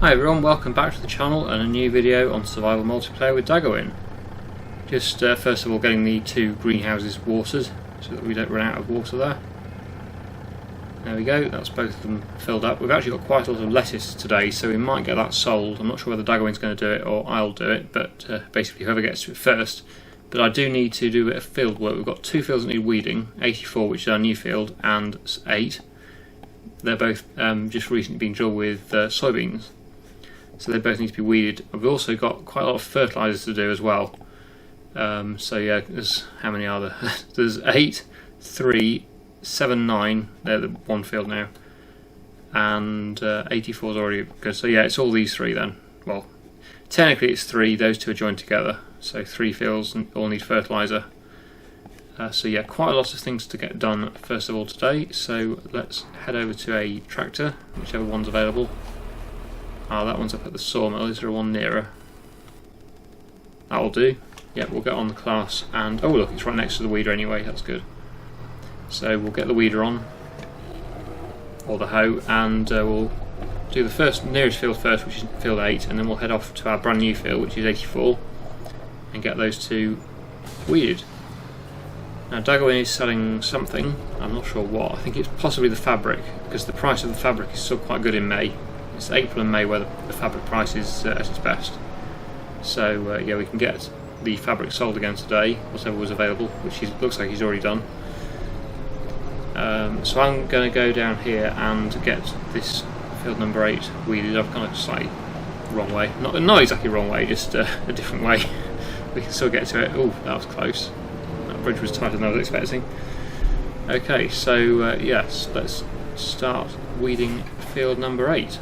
Hi everyone, welcome back to the channel and a new video on survival multiplayer with Daggerwin. Just first of all getting the two greenhouses watered so that we don't run out of water there. There we go, that's both of them filled up. We've actually got quite a lot of lettuce today, so we might get that sold. I'm not sure whether Daggerwin's going to do it or I'll do it, but basically whoever gets to it first. But I do need to do a bit of field work. We've got two fields that need weeding, 84 which is our new field and 8. They're both just recently been drilled with soybeans. So they both need to be weeded. We've also got quite a lot of fertilisers to do as well. So yeah, there's, how many are there? There's 8, 3, 7, 9. They're the one field now. And 84 is already good. So yeah, it's all these three then. Well, technically it's 3. Those two are joined together. So 3 fields and all need fertiliser. So yeah, quite a lot of things to get done first of all today. So let's head over to a tractor, whichever one's available. Ah, that one's up at the sawmill. Is there one nearer? That'll do. Yeah, we'll get on the class and... oh look, it's right next to the weeder anyway, that's good. So we'll get the weeder on, or the hoe, and we'll do the nearest field first, which is field 8, and then we'll head off to our brand new field, which is 84, and get those two weeded. Now Daggerwin is selling something, I'm not sure what. I think it's possibly the fabric, because the price of the fabric is still quite good in May. It's April and May where the fabric price is at its best. So yeah, we can get the fabric sold again today, whatever was available, which looks like he's already done. So I'm going to go down here and get this field number 8 weeded. I've gone slightly wrong way, not exactly wrong way, just a different way. We can still get to it. Oh, that was close. That bridge was tighter than I was expecting. Okay, so yes, let's start weeding field number 8.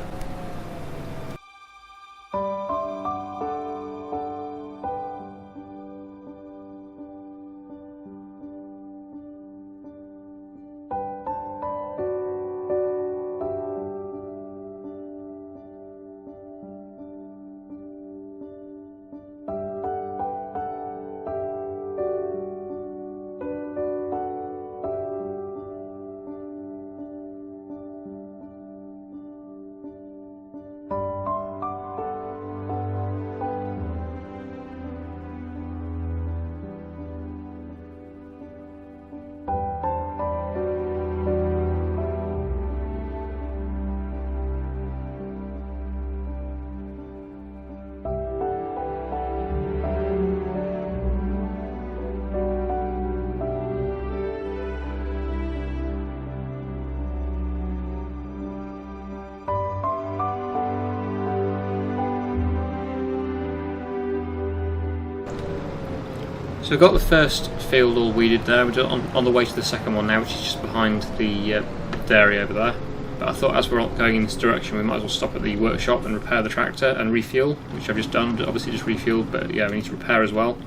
So we've got the first field all weeded there. We're just on the way to the second one now, which is just behind the dairy over there. But I thought as we're going in this direction, we might as well stop at the workshop and repair the tractor and refuel, which I've just done. Obviously just refueled, but yeah, we need to repair as well.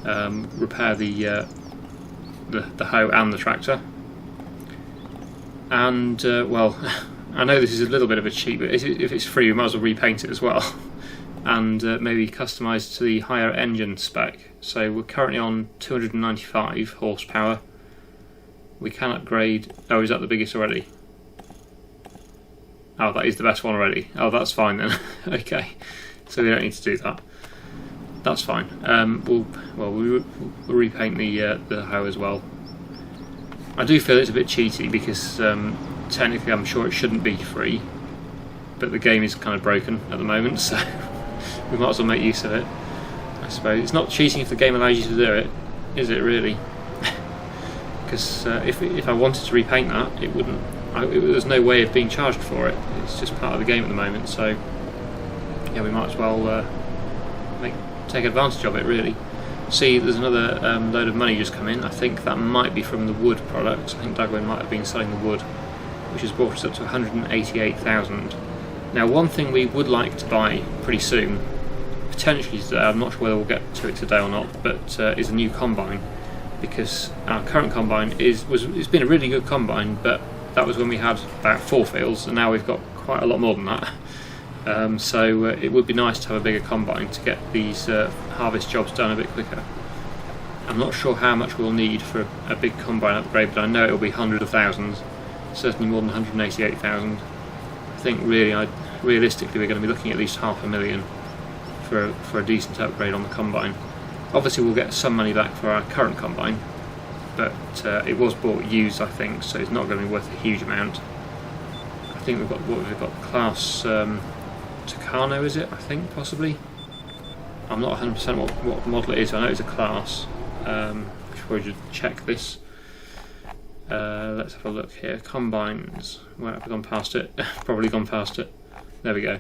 Repair the hoe and the tractor. And well, I know this is a little bit of a cheat, but if it's free, we might as well repaint it as well. And maybe customised to the higher engine spec. So we're currently on 295 horsepower. We can upgrade... oh, is that the biggest already? Oh, that is the best one already. Oh, that's fine then. Okay, so we don't need to do that. That's fine. We'll repaint the hoe as well. I do feel it's a bit cheaty because technically I'm sure it shouldn't be free, but the game is kind of broken at the moment, so we might as well make use of it, I suppose. It's not cheating if the game allows you to do it, is it really? Because if I wanted to repaint that, it wouldn't. There's no way of being charged for it. It's just part of the game at the moment, so yeah, we might as well take advantage of it, really. See, there's another load of money just come in. I think that might be from the wood products. I think Daggerwin might have been selling the wood, which has brought us up to 188,000. Now, one thing we would like to buy pretty soon, potentially today, I'm not sure whether we'll get to it today or not, but is a new combine, because our current combine it's been a really good combine, but that was when we had about 4 fields, and now we've got quite a lot more than that. So it would be nice to have a bigger combine to get these harvest jobs done a bit quicker. I'm not sure how much we'll need for a big combine upgrade, but I know it'll be hundreds of thousands, certainly more than 188,000. I think really, realistically, we're going to be looking at least $500,000 for a decent upgrade on the combine. Obviously, we'll get some money back for our current combine, but it was bought used, I think, so it's not going to be worth a huge amount. I think we've got class Tucano, is it? I think possibly. I'm not 100% what model it is. I know it's a class. I should probably just check this. Let's have a look here. Combines. Where have I gone past it? Probably gone past it. There we go.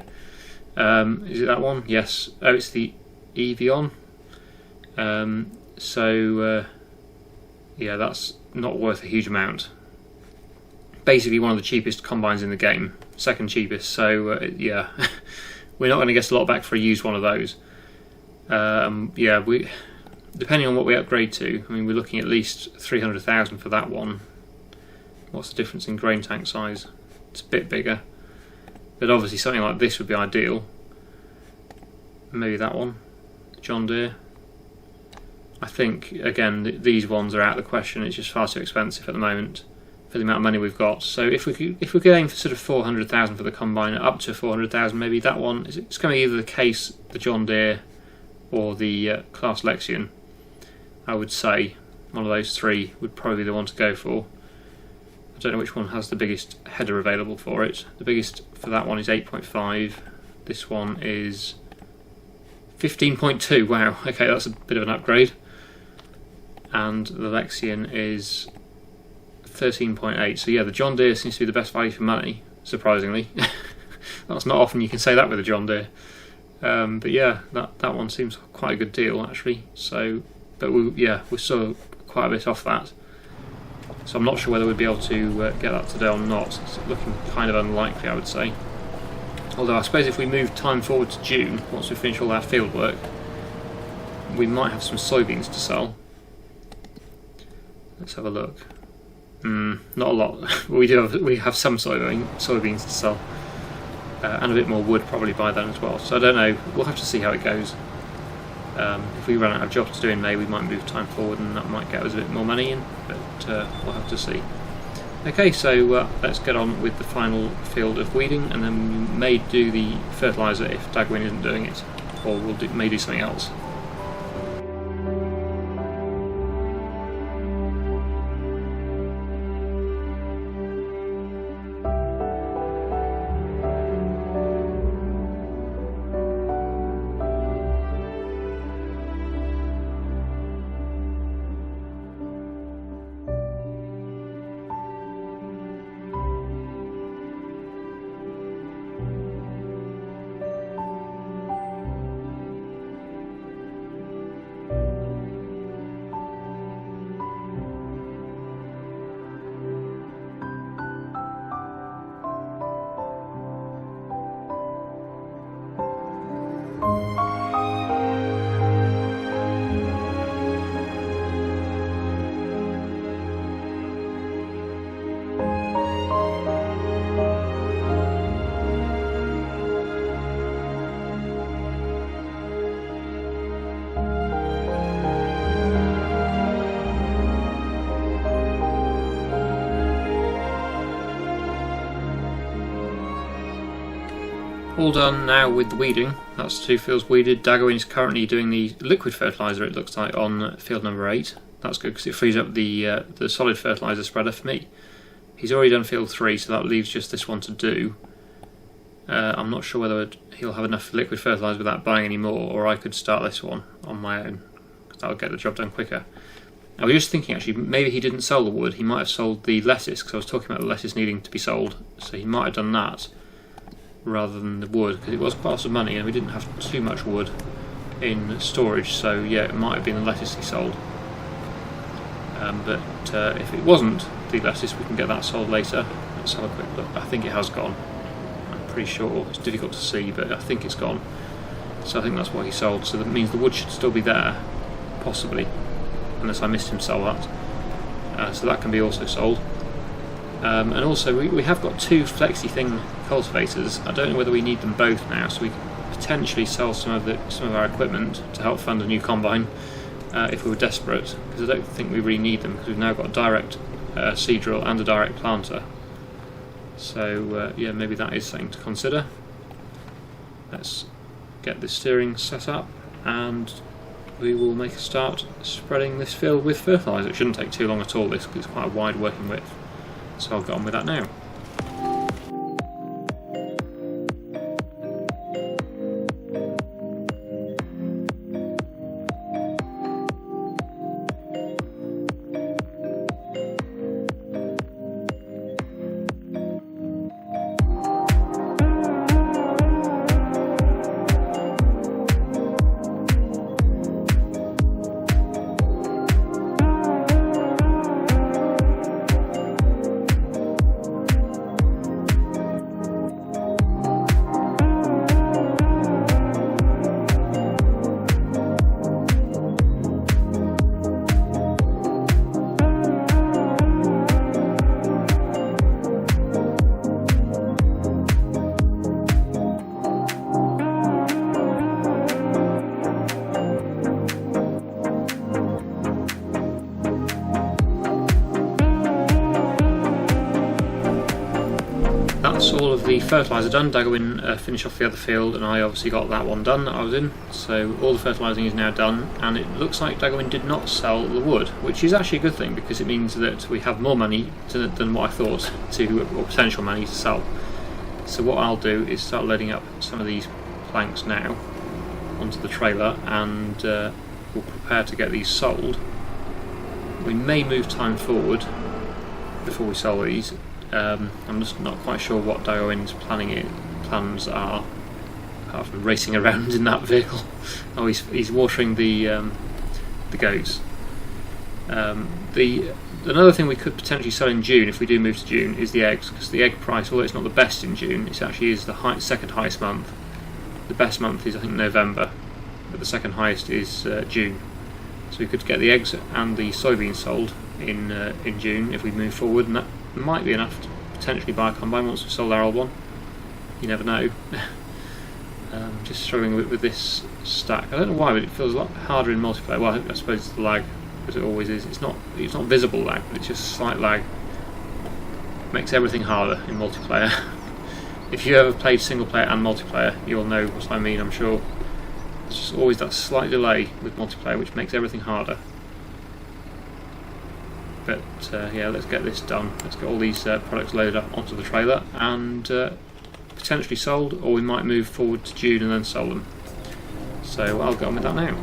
Is it that one? Yes. Oh, it's the Evion. Yeah, that's not worth a huge amount. Basically, one of the cheapest combines in the game, second cheapest. So yeah, we're not going to get a lot back for a used one of those. Yeah, depending on what we upgrade to. I mean, we're looking at least 300,000 for that one. What's the difference in grain tank size? It's a bit bigger, but obviously something like this would be ideal. Maybe that one, John Deere. I think again these ones are out of the question. It's just far too expensive at the moment for the amount of money we've got. So if we're going for sort of 400,000 for the combine, up to 400,000, maybe that one. It's going to be either the case, the John Deere, or the class Lexion. I would say one of those three would probably be the one to go for. I don't know which one has the biggest header available for it. The biggest for that one is 8.5. This one is 15.2. Wow, okay, that's a bit of an upgrade. And the Lexion is 13.8. So yeah, the John Deere seems to be the best value for money, surprisingly. That's not often you can say that with a John Deere. But yeah, that one seems quite a good deal actually. So, but we're still quite a bit off that. So I'm not sure whether we'd be able to get that today or not. It's looking kind of unlikely, I would say. Although I suppose if we move time forward to June, once we finish all our field work, we might have some soybeans to sell. Let's have a look. Not a lot. We have some soybeans to sell, and a bit more wood probably by then as well. So I don't know. We'll have to see how it goes. If we run out of jobs to do in May, we might move time forward, and that might get us a bit more money in. But we'll have to see. Okay, so let's get on with the final field of weeding, and then we may do the fertiliser if Daggerwin isn't doing it, or may do something else. All done now with the weeding. That's 2 fields weeded. Daggerwin is currently doing the liquid fertiliser, it looks like, on field number 8. That's good because it frees up the solid fertiliser spreader for me. He's already done field 3, so that leaves just this one to do. I'm not sure whether he'll have enough liquid fertiliser without buying any more, or I could start this one on my own, because that would get the job done quicker. I was just thinking actually, maybe he didn't sell the wood, he might have sold the lettuce, because I was talking about the lettuce needing to be sold, so he might have done that rather than the wood, because it was quite a lot of money and we didn't have too much wood in storage, so yeah, it might have been the lettuce he sold. But if it wasn't the lettuce, we can get that sold later. Let's have a quick look. I think it has gone. I'm pretty sure. It's difficult to see, but I think it's gone. So I think that's what he sold. So that means the wood should still be there, possibly, unless I missed him sell that. So that can be also sold. And also we have got 2 flexi thing cultivators. I don't know whether we need them both now, so we can potentially sell some of our equipment to help fund a new combine if we were desperate, because I don't think we really need them, because we've now got a direct seed drill and a direct planter. So yeah, maybe that is something to consider. Let's get the steering set up and we will make a start spreading this field with fertiliser. It shouldn't take too long at all, this, because it's quite a wide working width. So I'll get on with that now. That's all of the fertiliser done. Daggerwin finished off the other field, and I obviously got that one done that I was in. So all the fertilising is now done, and it looks like Daggerwin did not sell the wood, which is actually a good thing because it means that we have more money than what I thought or potential money to sell. So what I'll do is start loading up some of these planks now onto the trailer, and we'll prepare to get these sold. We may move time forward before we sell these. I'm just not quite sure what Daggerwin's plans are, apart from racing around in that vehicle. Oh, he's watering the goats. Another thing we could potentially sell in June, if we do move to June, is the eggs, because the egg price, although it's not the best in June, it actually is the second highest month. The best month is, I think, November, but the second highest is June. So we could get the eggs and the soybeans sold in June if we move forward, and that might be enough to potentially buy a combine once we've sold our old one. You never know. Just struggling with this stack. I don't know why, but it feels a lot harder in multiplayer. Well, I suppose it's the lag, as it always is. It's not visible lag, but it's just slight lag. Makes everything harder in multiplayer. If you ever played single player and multiplayer, you'll know what I mean, I'm sure. There's just always that slight delay with multiplayer, which makes everything harder. But yeah, let's get this done. Let's get all these products loaded up onto the trailer and potentially sold, or we might move forward to June and then sell them. So I'll get on with that now.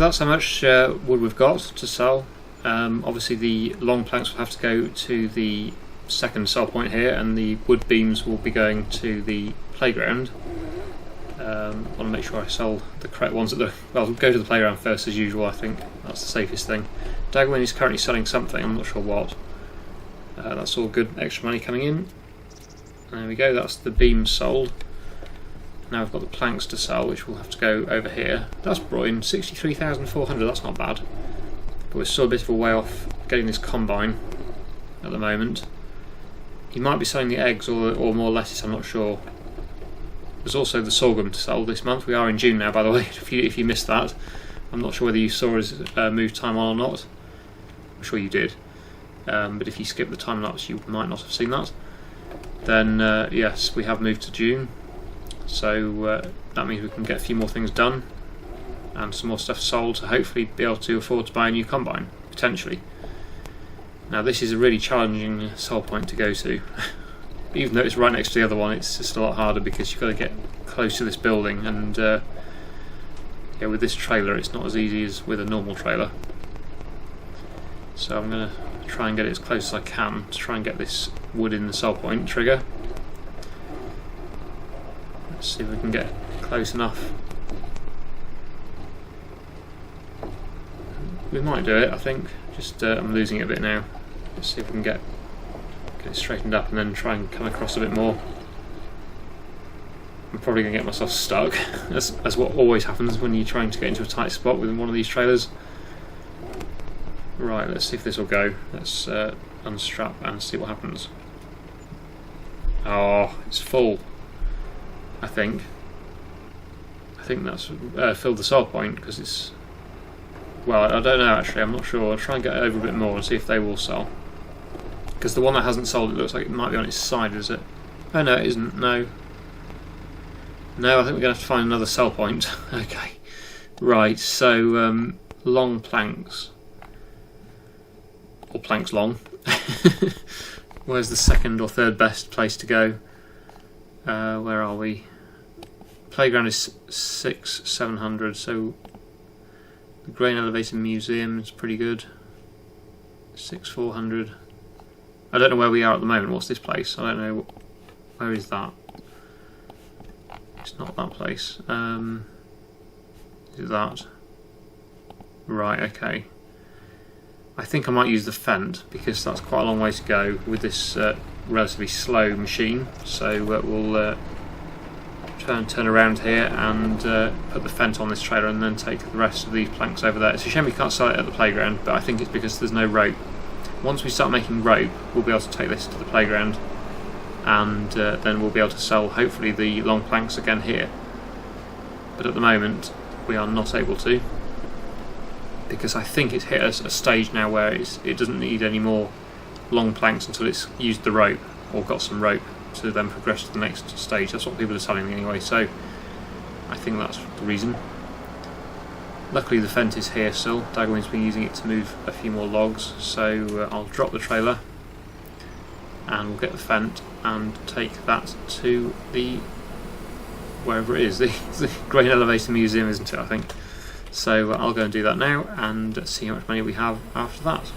So that's how much wood we've got to sell. Obviously the long planks will have to go to the second sell point here, and the wood beams will be going to the playground. I want to make sure I sell the correct ones well, go to the playground first as usual. I think that's the safest thing. Daggerwin is currently selling something, I'm not sure what. That's all good, extra money coming in. There we go, that's the beams sold. Now we've got the planks to sell, which will have to go over here. That's brought in 63,400, that's not bad. But we're still a bit of a way off getting this combine at the moment. He might be selling the eggs or more lettuce, I'm not sure. There's also the sorghum to sell this month. We are in June now, by the way, if you missed that. I'm not sure whether you saw his move time on or not. I'm sure you did. But if you skip the time lapse, you might not have seen that. Then, yes, we have moved to June. So that means we can get a few more things done and some more stuff sold to hopefully be able to afford to buy a new combine, potentially. Now, this is a really challenging sell point to go to. Even though it's right next to the other one, it's just a lot harder because you've got to get close to this building, and yeah, with this trailer it's not as easy as with a normal trailer. So I'm going to try and get it as close as I can to try and get this wood in the sell point trigger. Let's see if we can get close enough. We might do it, I think. Just I'm losing it a bit now. Let's see if we can get it straightened up and then try and come across a bit more. I'm probably going to get myself stuck, as what always happens when you're trying to get into a tight spot with one of these trailers. Right, let's see if this will go. Let's unstrap and see what happens. Oh, it's full. I think that's filled the sell point because it's... Well, I don't know actually, I'm not sure. I'll try and get it over a bit more and see if they will sell. Because the one that hasn't sold, it looks like it might be on its side, is it? Oh no, it isn't, no. No, I think we're going to have to find another sell point. Okay. Right, so long planks. Or planks long. Where's the second or third best place to go? Where are we? Playground is 700, so the Grain Elevator Museum is pretty good. 400. I don't know where we are at the moment. What's this place? I don't know. Where is that? It's not that place. Is it that? Right, okay. I think I might use the Fent because that's quite a long way to go with this relatively slow machine. So we'll turn around here and put the Fent on this trailer and then take the rest of these planks over there. It's a shame we can't sell it at the playground, but I think it's because there's no rope. Once we start making rope, we'll be able to take this to the playground, and then we'll be able to sell hopefully the long planks again here. But at the moment we are not able to, because I think it's hit a stage now where it doesn't need any more long planks until it's used the rope or got some rope to then progress to the next stage. That's what people are selling anyway, so I think that's the reason. Luckily the Fent is here still. Daggerwin's been using it to move a few more logs, so I'll drop the trailer and we'll get the Fent and take that to the wherever it is, the Grain Elevator Museum, isn't it, I think. So I'll go and do that now and see how much money we have after that.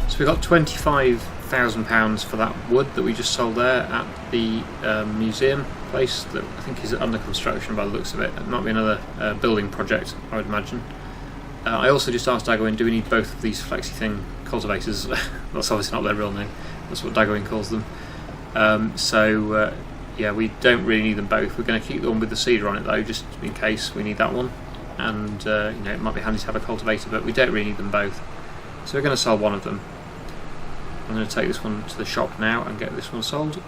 So we got £25,000 for that wood that we just sold there at the museum place that I think is under construction by the looks of it. It might be another building project, I would imagine. I also just asked Daggerwin, do we need both of these flexi-thing cultivators? That's obviously not their real name, that's what Daggerwin calls them. Yeah, we don't really need them both. We're going to keep the one with the seeder on it though, just in case we need that one. And you know, it might be handy to have a cultivator, but we don't really need them both. So we're going to sell one of them. I'm going to take this one to the shop now and get this one sold.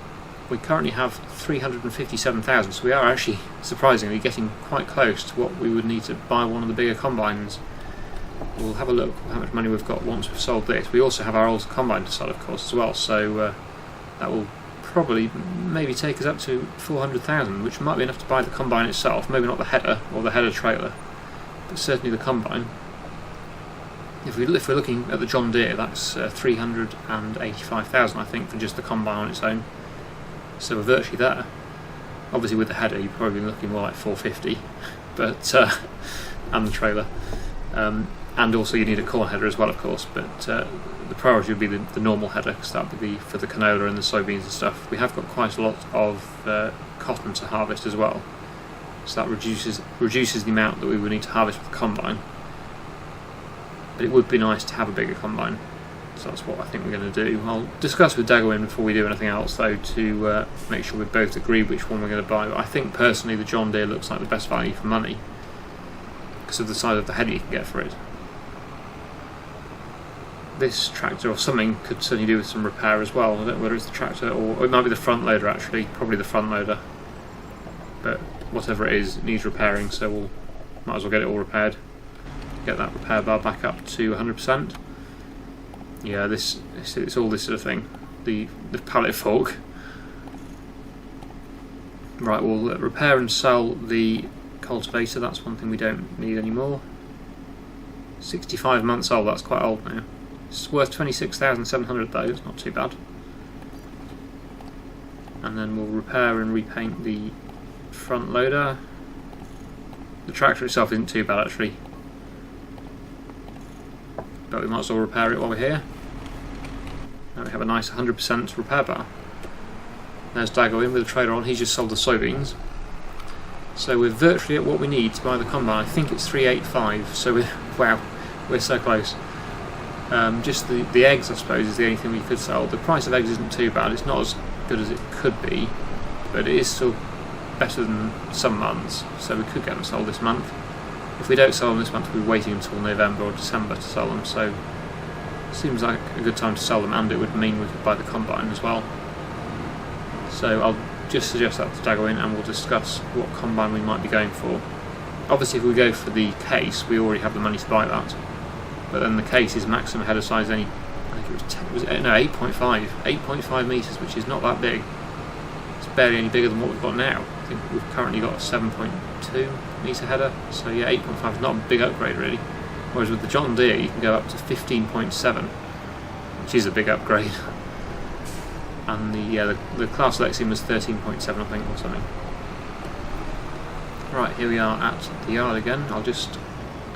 we currently have 357,000, so we are actually surprisingly getting quite close to what we would need to buy one of the bigger combines. We'll have a look how much money we've got once we've sold this. We also have our old combine to sell, of course, as well, so that will probably maybe take us up to 400,000, which might be enough to buy the combine itself, maybe not the header or the header trailer, but certainly the combine. If we're looking at the John Deere, that's 385,000, I think, for just the combine on its own. So we're virtually there. Obviously with the header you're probably looking more like 450, but and the trailer. And also you need a corn header as well, of course, but the priority would be the normal header, because that would be for the canola and the soybeans and stuff. We have got quite a lot of cotton to harvest as well, so that reduces the amount that we would need to harvest with the combine. But it would be nice to have a bigger combine, so that's what I think we're going to do. I'll discuss with Daggerwin before we do anything else, though, to make sure we both agree which one we're going to buy. But I think personally the John Deere looks like the best value for money because of the size of the header you can get for it. This tractor or something could certainly do with some repair as well. I don't know whether it's the tractor or it might be the front loader, actually, probably the front loader. But whatever it is, it needs repairing, so we'll might as well get it all repaired. Get that repair bar back up to 100%. Yeah, it's all this sort of thing. The pallet fork. Right, we'll repair and sell the cultivator. That's one thing we don't need anymore. 65 months old. That's quite old now. It's worth 26,700 though. It's not too bad. And then we'll repair and repaint the front loader. The tractor itself isn't too bad actually, but we might as well repair it while we're here. Now we have a nice 100% repair bar. There's Daggerwin with the trailer on. He's just sold the soybeans. So we're virtually at what we need to buy the combine. I think it's 385. So we're so close. Just the eggs, I suppose, is the only thing we could sell. The price of eggs isn't too bad. It's not as good as it could be, but it is still better than some months. So we could get them sold this month. If we don't sell them this month, we'll be waiting until November or December to sell them, so it seems like a good time to sell them, and it would mean we could buy the combine as well. So I'll just suggest that to Daggerwin and we'll discuss what combine we might be going for. Obviously if we go for the case, we already have the money to buy that, but then the case is maximum header size only, I think it was 8.5 metres, which is not that big. It's barely any bigger than what we've got now. I think we've currently got a 7.2 metre header, so yeah, 8.5 is not a big upgrade really. Whereas with the John Deere you can go up to 15.7, which is a big upgrade. And the class Lexium was 13.7 I think, or something. Right, here we are at the yard again. I'll just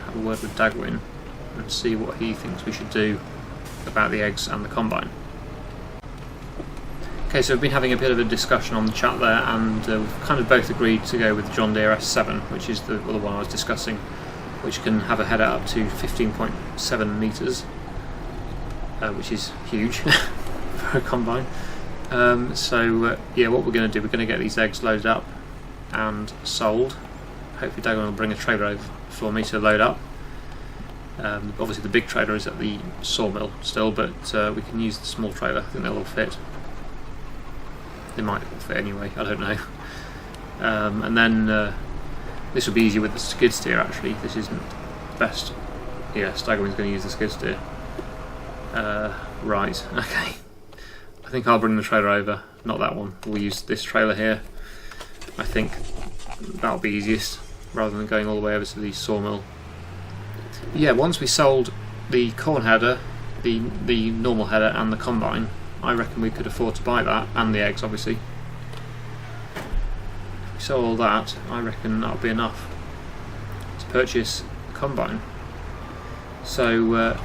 have a word with Daggerwin and see what he thinks we should do about the eggs and the combine. Okay, so we've been having a bit of a discussion on the chat there, and we've kind of both agreed to go with the John Deere S7, which is the other one I was discussing, which can have a header up to 15.7 metres, which is huge for a combine. Yeah, what we're going to do, we're going to get these eggs loaded up and sold. Hopefully Daggerwin will bring a trailer over for me to load up. Obviously the big trailer is at the sawmill still, but we can use the small trailer. I think they'll all fit. They might all fit anyway, I don't know. And then this will be easier with the skid steer actually. This isn't the best. Yeah, Daggerwin's going to use the skid steer. Right, okay. I think I'll bring the trailer over, not that one. We'll use this trailer here. I think that'll be easiest, rather than going all the way over to the sawmill. Yeah, once we sold the corn header, the normal header and the combine, I reckon we could afford to buy that, and the eggs obviously. If we sell all that, I reckon that'll be enough to purchase the combine. So,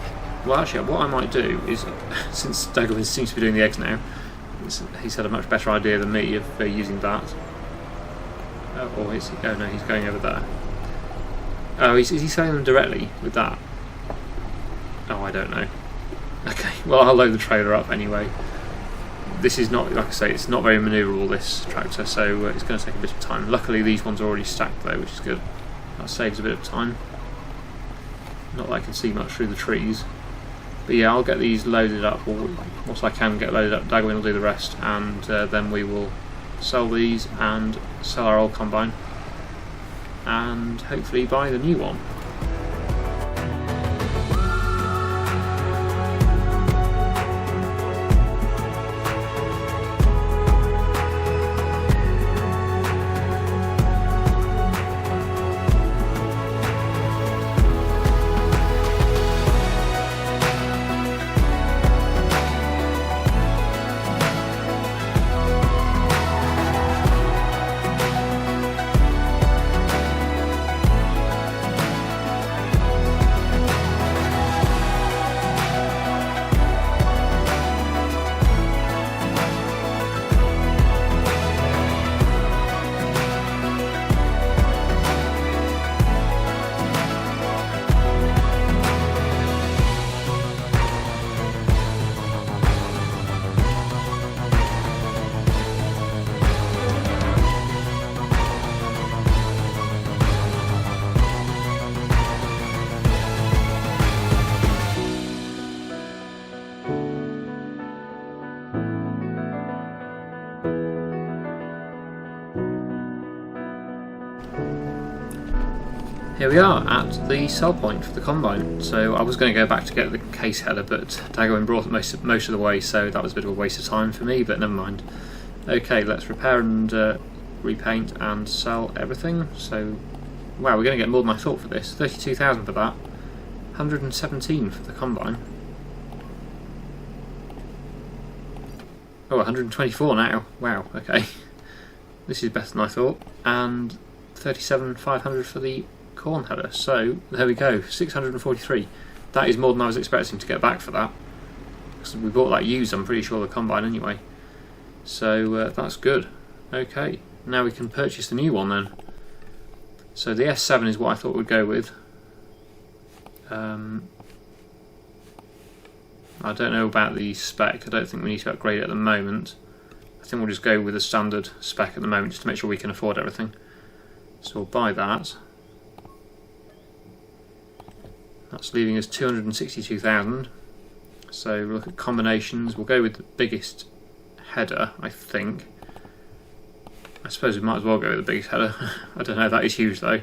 well actually what I might do is, since Daggerwin seems to be doing the eggs now, he's had a much better idea than me of using that. Or is he? Oh no, he's going over there. Oh, is he selling them directly with that? Oh, I don't know. Okay, well I'll load the trailer up anyway. This is not, like I say, it's not very manoeuvrable, this tractor, so it's going to take a bit of time. Luckily these ones are already stacked though, which is good. That saves a bit of time. Not that I can see much through the trees. But yeah, I'll get these loaded up, or once I can get loaded up, Daggerwin will do the rest, and then we will sell these and sell our old combine, and hopefully buy the new one. Here we are at the sell point for the combine. So I was going to go back to get the case header, but Daggerwin brought it most of the way, so that was a bit of a waste of time for me, but never mind. Okay, let's repair and repaint and sell everything. So, wow, we're going to get more than I thought for this. 32,000 for that. 117 for the combine. Oh, 124 now. Wow, okay. This is better than I thought. And 37,500 for the corn header. So there we go, 643. That is more than I was expecting to get back for that, because we bought that used, I'm pretty sure, the combine anyway. So that's good. Okay, now we can purchase the new one then. So the S7 is what I thought we'd go with. I don't know about the spec. I don't think we need to upgrade it at the moment. I think we'll just go with the standard spec at the moment, just to make sure we can afford everything. So we'll buy that. That's leaving us 262,000. So we'll look at combinations. We'll go with the biggest header, I think. I suppose we might as well go with the biggest header. I don't know, that is huge though.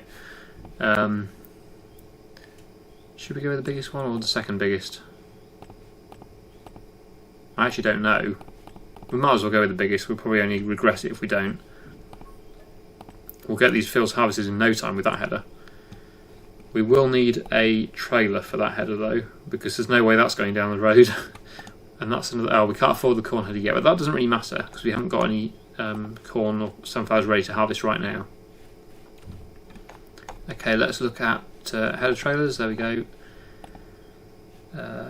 Should we go with the biggest one or the second biggest? I actually don't know. We might as well go with the biggest. We'll probably only regret it if we don't. We'll get these fields harvested in no time with that header. We will need a trailer for that header though, because there's no way that's going down the road. And that's another. Oh, we can't afford the corn header yet, but that doesn't really matter because we haven't got any corn or sunflowers ready to harvest right now. Okay, let's look at header trailers. There we go.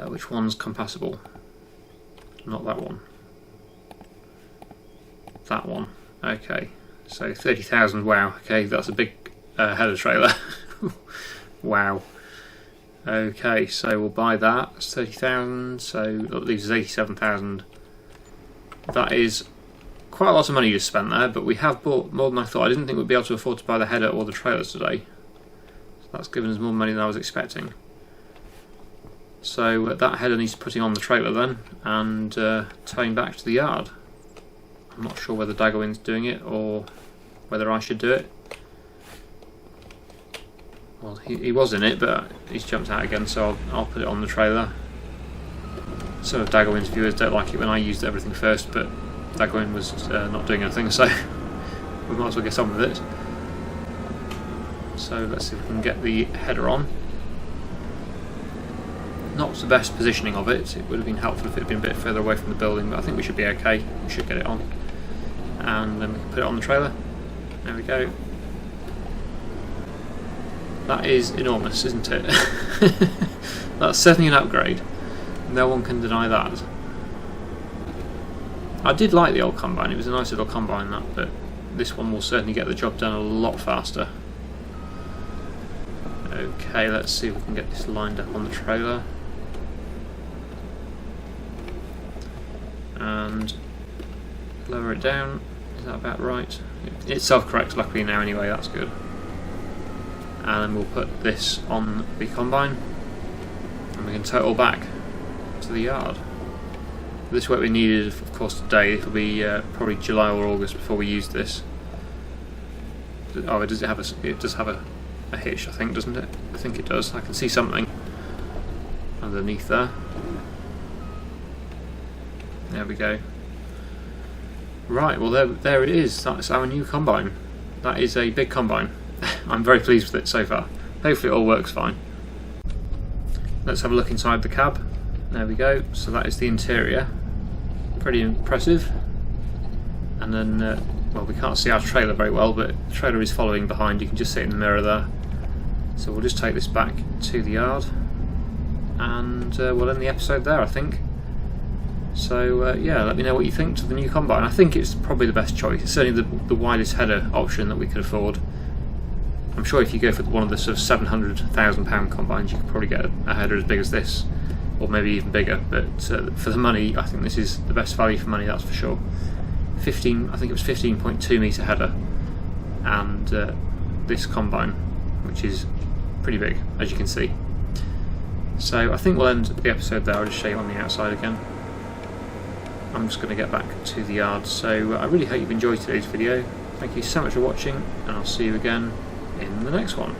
Which one's compatible? Not that one. That one. Okay, so 30,000. Wow. Okay, that's a big header trailer. Wow. Okay, so we'll buy that. That's 30,000, so that leaves us 87,000. That is quite a lot of money you just spent there, but we have bought more than I thought. I didn't think we'd be able to afford to buy the header or the trailers today. So that's given us more money than I was expecting. So that header needs putting on the trailer then, and towing back to the yard. I'm not sure whether Daggerwin's doing it or whether I should do it. Well, he was in it, but he's jumped out again, so I'll put it on the trailer. Some of Daggerwin's viewers don't like it when I used everything first, but Daggerwin was not doing anything, so we might as well get on with it. So let's see if we can get the header on. Not the best positioning of it. It would have been helpful if it had been a bit further away from the building, but I think we should be okay. We should get it on. And then we can put it on the trailer. There we go. That is enormous, isn't it? That's certainly an upgrade. No one can deny that. I did like the old combine. It was a nice little combine, that, but this one will certainly get the job done a lot faster. Okay, let's see if we can get this lined up on the trailer. And lower it down. Is that about right? It self-corrects luckily now anyway, that's good. And then we'll put this on the combine and we can total back. to the yard. This won't be needed, of course, today. It'll be probably July or August before we use this. Oh, it does have a hitch, I think, doesn't it? I think it does. I can see something underneath there. There we go. Right, well there it is. That's our new combine. That is a big combine. I'm very pleased with it so far. Hopefully it all works fine. Let's have a look inside the cab. There we go. So that is the interior. Pretty impressive. And then, well, we can't see our trailer very well, but the trailer is following behind. You can just see it in the mirror there. So we'll just take this back to the yard, and we'll end the episode there, I think. So yeah, let me know what you think to the new combine. I think it's probably the best choice. It's certainly the widest header option that we could afford. I'm sure if you go for one of the sort of £700,000 combines, you could probably get a header as big as this, or maybe even bigger. But for the money, I think this is the best value for money, that's for sure. I think it was 15.2 metre header, and this combine, which is pretty big, as you can see. So I think we'll end the episode there. I'll just show you on the outside again. I'm just going to get back to the yard. So I really hope you've enjoyed today's video. Thank you so much for watching, and I'll see you again in the next one.